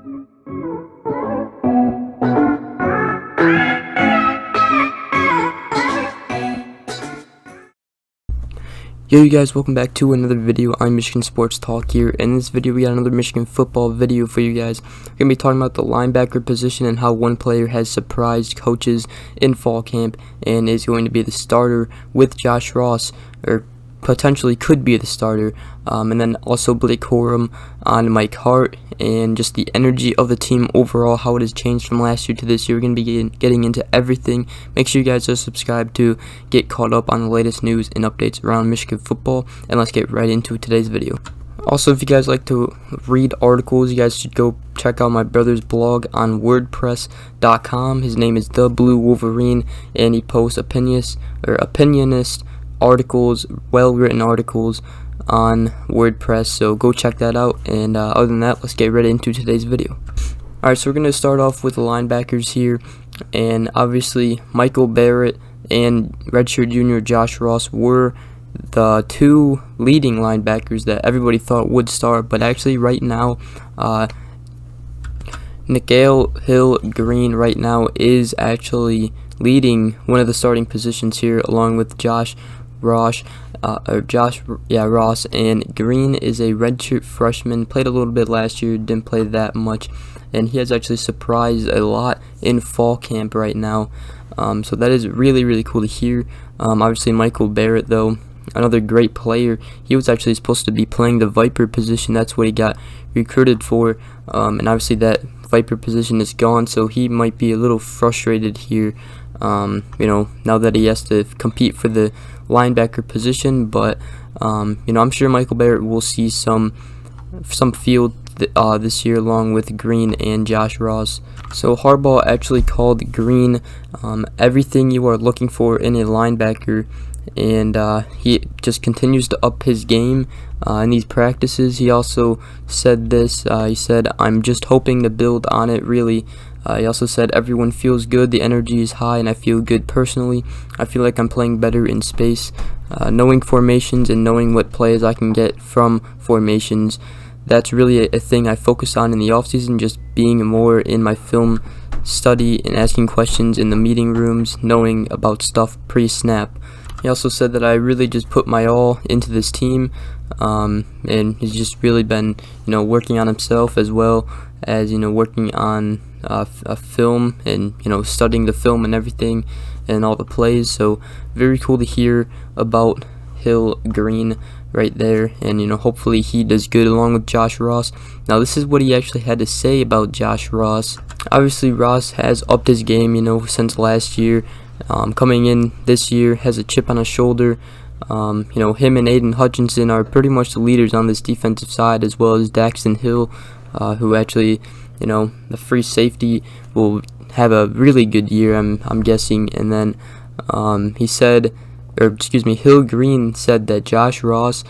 Yo, you guys, welcome back to another video. I'm Michigan Sports Talk here. In this video, we got another Michigan football video for you guys. We're going to be talking about the linebacker position and how one player has surprised coaches in fall camp and is going to be the starter with Josh Ross, or potentially could be the starter, and then also Blake Corum on Mike Hart, and just the energy of the team overall, how it has changed from last year to this year. We're going to be getting into everything. Make sure you guys are subscribed to get caught up on the latest news and updates around Michigan football, and let's get right into today's video. Also, if you guys like to read articles, you guys should go check out my brother's blog on WordPress.com. His name is The Blue Wolverine, and he posts opinionist articles, well-written articles on WordPress, so go check that out. And other than that, let's get right into today's video. Alright, so we're going to start off with the linebackers here, and obviously Michael Barrett and redshirt junior Josh Ross were the two leading linebackers that everybody thought would start, but actually right now Nikhai Hill-Green right now is actually leading one of the starting positions here, along with Ross, and Green is a redshirt freshman, played a little bit last year, didn't play that much, and he has actually surprised a lot in fall camp right now, so that is really cool to hear. Obviously Michael Barrett, though, another great player, he was actually supposed to be playing the Viper position. That's what he got recruited for, and obviously that Viper position is gone, so he might be a little frustrated here, now that he has to compete for the linebacker position. But I'm sure Michael Barrett will see some field this year, along with Green and Josh Ross. So Harbaugh actually called Green everything you are looking for in a linebacker, and he just continues to up his game in these practices. He also said this, he said, "I'm just hoping to build on it, really." He also said, "Everyone feels good, the energy is high, and I feel good personally. I feel like I'm playing better in space, knowing formations and knowing what plays I can get from formations. That's really a thing I focus on in the offseason, just being more in my film study and asking questions in the meeting rooms, knowing about stuff pre-snap." He also said that I really just put my all into this team, and he's just really been, working on himself as well as, working on a film and, studying the film and everything and all the plays. So very cool to hear about Hill-Green right there, and hopefully he does good along with Josh Ross. Now this is what he actually had to say about Josh Ross. Obviously Ross has upped his game, since last year. Coming in this year, has a chip on his shoulder. Him and Aiden Hutchinson are pretty much the leaders on this defensive side, as well as Daxton Hill, who actually, the free safety, will have a really good year, I'm guessing. And then Hill-Green said that Josh Ross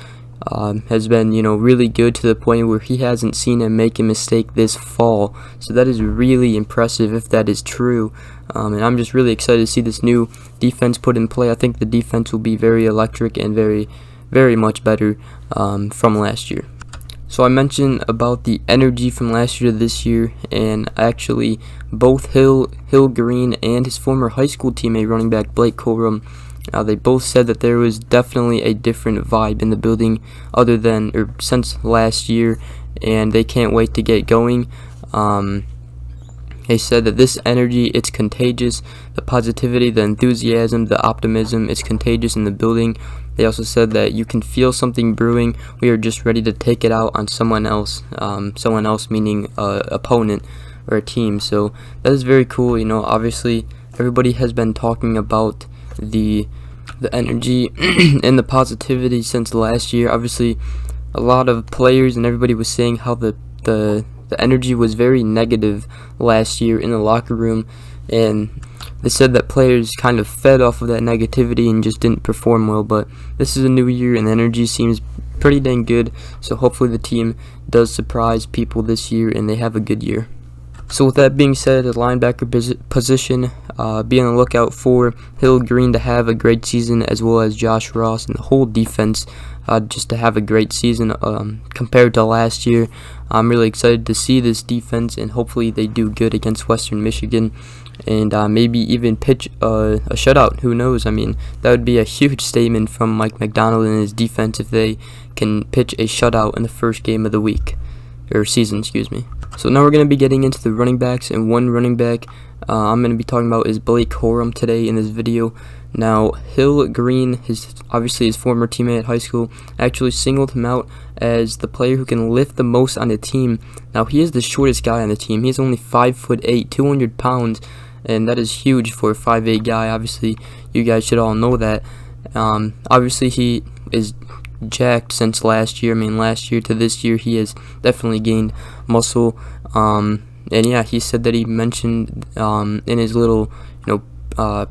has been, really good to the point where he hasn't seen him make a mistake this fall. So that is really impressive if that is true. And I'm just really excited to see this new defense put in play. I think the defense will be very electric and very much better from last year. So I mentioned about the energy from last year to this year, and actually both Hill-Green and his former high school teammate running back Blake Corum, they both said that there was definitely a different vibe in the building since last year, and they can't wait to get going. They said that this energy, it's contagious. The positivity, the enthusiasm, the optimism, it's contagious in the building. They also said that you can feel something brewing. We are just ready to take it out on someone else. Someone else meaning an opponent or a team. So that is very cool. Obviously everybody has been talking about the energy and the positivity since last year. Obviously a lot of players and everybody was saying how the energy was very negative last year in the locker room, and they said that players kind of fed off of that negativity and just didn't perform well. But this is a new year and the energy seems pretty dang good, so hopefully the team does surprise people this year and they have a good year. So with that being said, the linebacker position, be on the lookout for Hill-Green to have a great season, as well as Josh Ross and the whole defense just to have a great season compared to last year. I'm really excited to see this defense, and hopefully they do good against Western Michigan, and maybe even pitch a shutout. Who knows? I mean, that would be a huge statement from Mike Macdonald and his defense if they can pitch a shutout in the first game of the week, or season, excuse me. So now we're going to be getting into the running backs, and one running back I'm going to be talking about is Blake Corum today in this video. Now, Hill-Green, obviously his former teammate at high school, actually singled him out as the player who can lift the most on the team. Now, he is the shortest guy on the team. He's only 5'8", 200 pounds, and that is huge for a 5'8" guy. Obviously, you guys should all know that. Obviously, he is jacked since last year. I mean, last year to this year, he has definitely gained muscle. And yeah, he said that he mentioned in his little,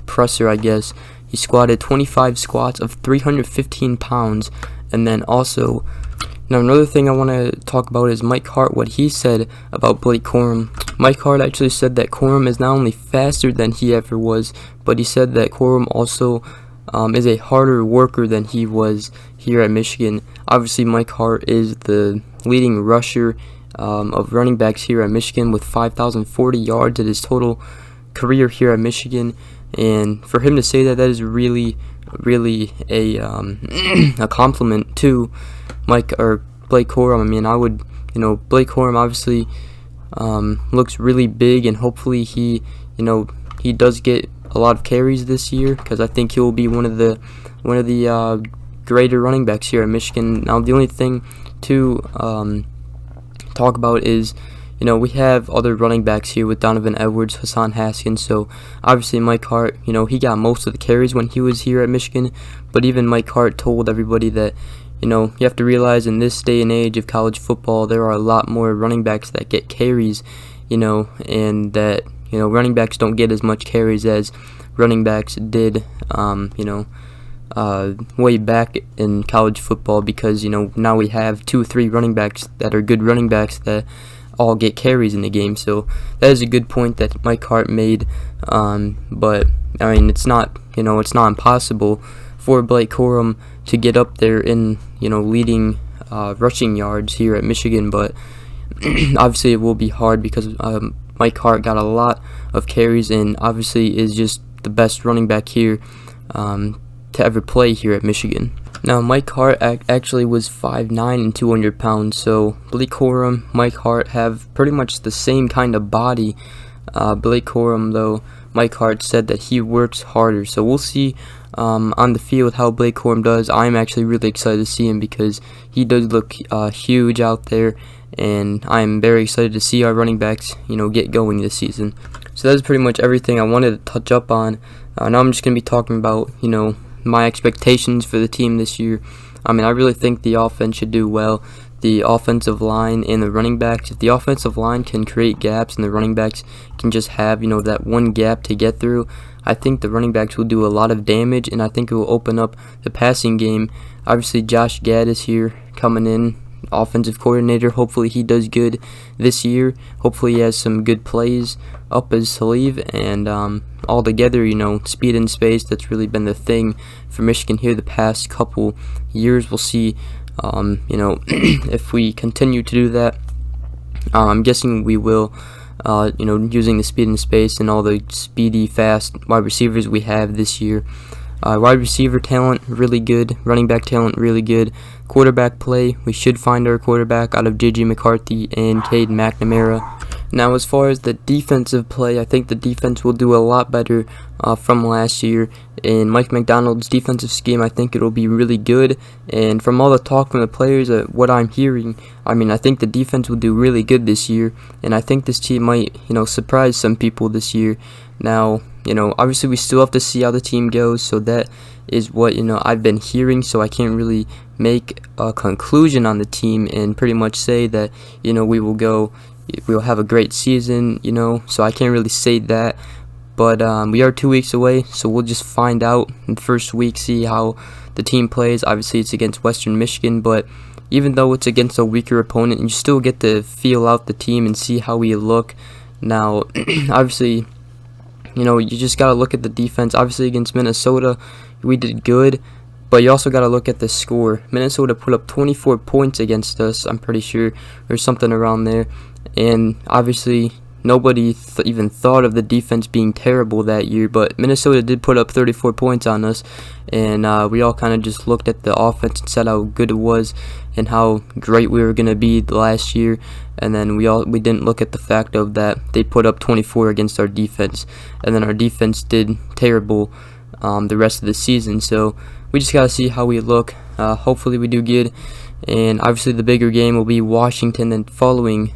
presser, I guess, he squatted 25 squats of 315 pounds. And then also, now another thing I want to talk about is Mike Hart, what he said about Blake Corum. Mike Hart actually said that Corum is not only faster than he ever was, but he said that Corum also is a harder worker than he was here at Michigan. Obviously, Mike Hart is the leading rusher of running backs here at Michigan with 5,040 yards at his total career here at Michigan. And for him to say that, that is really a a compliment to Blake Corum. I mean, I would, Blake Corum obviously looks really big, and hopefully he does get a lot of carries this year, because I think he will be one of the greater running backs here at Michigan. Now, the only thing to talk about is, we have other running backs here with Donovan Edwards, Hassan Haskins. So obviously Mike Hart, he got most of the carries when he was here at Michigan, but even Mike Hart told everybody that, you have to realize in this day and age of college football, there are a lot more running backs that get carries, and that, running backs don't get as much carries as running backs did, way back in college football, because, now we have 2 or 3 running backs that are good running backs that all get carries in the game. So that is a good point that Mike Hart made, but I mean, it's not impossible for Blake Corum to get up there in, leading rushing yards here at Michigan, but obviously it will be hard because Mike Hart got a lot of carries and obviously is just the best running back here to ever play here at Michigan. Now, Mike Hart actually was 5'9" and 200 pounds, so Blake Corum, Mike Hart have pretty much the same kind of body. Blake Corum, though, Mike Hart said that he works harder, so we'll see on the field how Blake Corum does. I'm actually really excited to see him because he does look huge out there, and I'm very excited to see our running backs, get going this season. So that's pretty much everything I wanted to touch up on. Now I'm just going to be talking about, my expectations for the team this year. I mean, I really think the offense should do well. The offensive line and the running backs, if the offensive line can create gaps and the running backs can just have, that one gap to get through, I think the running backs will do a lot of damage, and I think it will open up the passing game. Obviously, Josh Gad is here coming in, offensive coordinator. Hopefully he does good this year. Hopefully he has some good plays up his sleeve, and all together, speed and space, that's really been the thing for Michigan here the past couple years. We'll see if we continue to do that. I'm guessing we will, using the speed and space and all the speedy, fast wide receivers we have this year. Wide receiver talent, really good. Running back talent, really good. Quarterback play, we should find our quarterback out of J.J. McCarthy and Cade McNamara. Now, as far as the defensive play, I think the defense will do a lot better from last year. In Mike Macdonald's defensive scheme, I think it'll be really good. And from all the talk from the players, what I'm hearing, I mean, I think the defense will do really good this year. And I think this team might, surprise some people this year. Now, obviously we still have to see how the team goes, so that is what, I've been hearing, so I can't really make a conclusion on the team and pretty much say that, we'll have a great season, so I can't really say that. But we are 2 weeks away, so we'll just find out in the first week, see how the team plays. Obviously, it's against Western Michigan, but even though it's against a weaker opponent, you still get to feel out the team and see how we look, Now, obviously, you know, you just got to look at the defense. Obviously, against Minnesota, we did good, but you also got to look at the score. Minnesota put up 24 points against us, I'm pretty sure, or something around there. And obviously, nobody even thought of the defense being terrible that year, but Minnesota did put up 34 points on us, and we all kind of just looked at the offense and said how good it was and how great we were going to be last year, and then we didn't look at the fact of that they put up 24 against our defense, and then our defense did terrible the rest of the season. So we just got to see how we look. Hopefully we do good, and obviously the bigger game will be Washington and following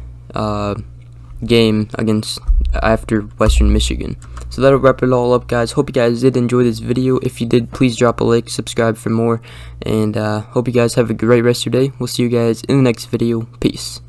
game against after Western Michigan. So that'll wrap it all up, guys. Hope you guys did enjoy this video. If you did, please drop a like, subscribe for more, and hope you guys have a great rest of your day. We'll see you guys in the next video. Peace.